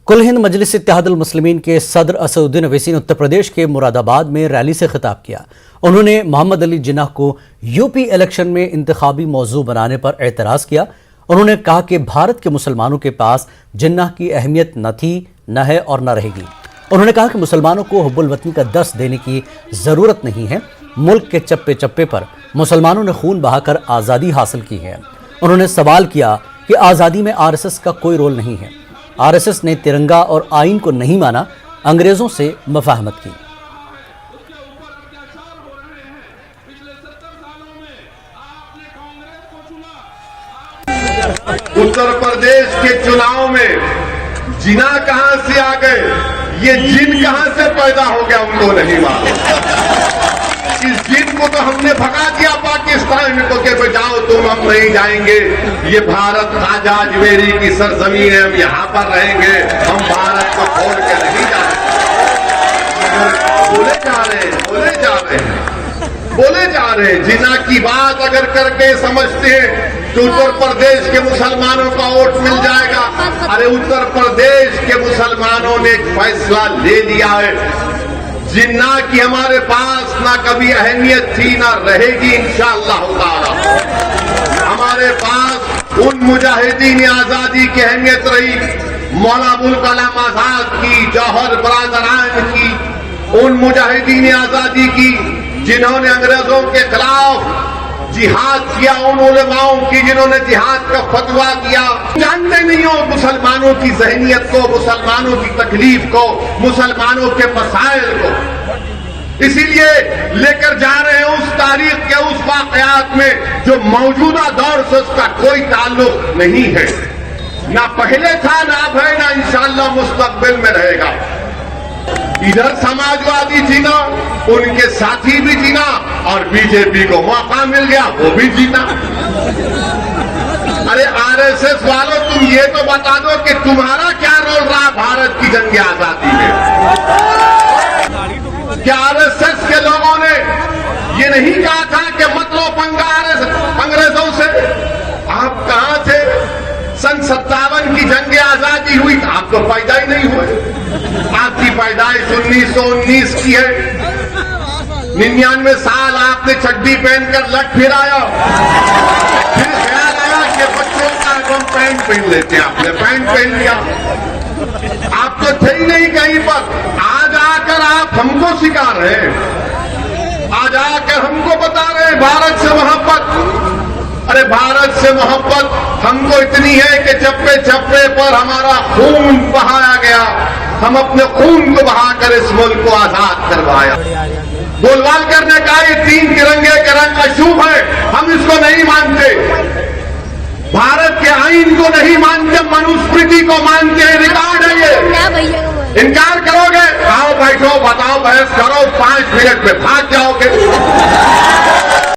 कुल हिंद मजलिस इत्तेहादुल मुस्लिमीन के सदर असदुद्दीन ओवैसी ने उत्तर प्रदेश के मुरादाबाद में रैली से खिताब किया। उन्होंने मोहम्मद अली जिन्ना को यूपी इलेक्शन में इंतखाबी मौजू बनाने पर एतराज़ किया। उन्होंने कहा कि भारत के मुसलमानों के पास जिन्ना की अहमियत न थी, न है और न रहेगी। उन्होंने कहा कि मुसलमानों को हुब्बुल वतनी का दर्स देने की ज़रूरत नहीं है। मुल्क के चप्पे चप्पे पर मुसलमानों ने खून बहाकर आज़ादी हासिल की है। उन्होंने सवाल किया कि आज़ादी में आरएसएस का कोई रोल नहीं है। आरएसएस ने तिरंगा और आइन को नहीं माना, अंग्रेजों से मुफाहमत की। उत्तर प्रदेश के चुनाव में जिना कहां से आ गए, ये जिन कहां से पैदा हो गया उनको नहीं मालूम। इस जिन को तो हमने भगा दिया पाकिस्तान को के बजाओ तुम, हम नहीं जाएंगे। ये भारत खाजा अजमेरी की सरजमीन है, हम यहाँ पर रहेंगे, हम भारत को छोड़ के नहीं जाएंगे। बोले जा रहे हैं जिना की बात अगर करके समझते हैं तो उत्तर प्रदेश के मुसलमानों का वोट मिल जाएगा। अरे उत्तर प्रदेश के मुसलमानों ने एक फैसला ले लिया है, जिन्ना की हमारे पास ना कभी अहमियत थी ना रहेगी इंशाअल्लाह ताला। हमारे पास उन मुजाहिदीन आजादी की अहमियत रही, मौलाना अबुल कलाम आजाद की, जौहर बरादरान की, उन मुजाहिदीन आजादी की जिन्होंने अंग्रेजों के खिलाफ जिहाद किया, उन उलेमाओं की जिन्होंने जिहाद का फतवा दिया। जानते नहीं हो मुसलमानों की ज़हनियत को, मुसलमानों की तकलीफ को, मुसलमानों के मसाइल को, इसीलिए लेकर जा रहे हैं उस तारीख के उस वाकयात में जो मौजूदा दौर से उसका कोई ताल्लुक नहीं है, ना पहले था, ना अब है, ना इंशाअल्लाह मुस्तकबिल में रहेगा। इधर समाजवादी जीना, उनके साथी भी जीना और बीजेपी को मौका मिल गया वो भी जीना। अरे आरएसएस वालों, तुम ये तो बता दो कि तुम्हारा क्या रोल रहा भारत की जंग आजादी में? क्या आरएसएस के लोगों ने ये नहीं कहा था कि मत लो पंगा अंग्रेजों से? आप कहां थे? सन 57 की जंग आजादी हुई तो आप तो पैदा ही नहीं हुए। आपकी पैदाइश 1919 की है। 99 साल आपने चड्डी पहनकर लट फिराया, फिर ख्याल आया कि बच्चों का हम पैंट पहन लेते हैं, आपने पैंट पहन लिया। आप तो थे ही नहीं कहीं पर। आज आकर आप हमको सिखा रहे हैं, आज आकर हमको बता रहे हैं भारत से मोहब्बत। अरे भारत से मोहब्बत हमको इतनी है कि चप्पे चप्पे पर हमारा खून बहाया गया, हम अपने खून को बहाकर इस मुल्क को आजाद करवाया। गोलवालकर ने कहा ये 3 तिरंगे के रंग अशुभ है, हम इसको नहीं मानते। भारत के आइन को नहीं मानते, मनुस्मृति को मानते हैं। रिकॉर्ड है ये। इनकार करोगे? आओ बैठो, बताओ, बहस करो, 5 मिनट में भाग जाओगे।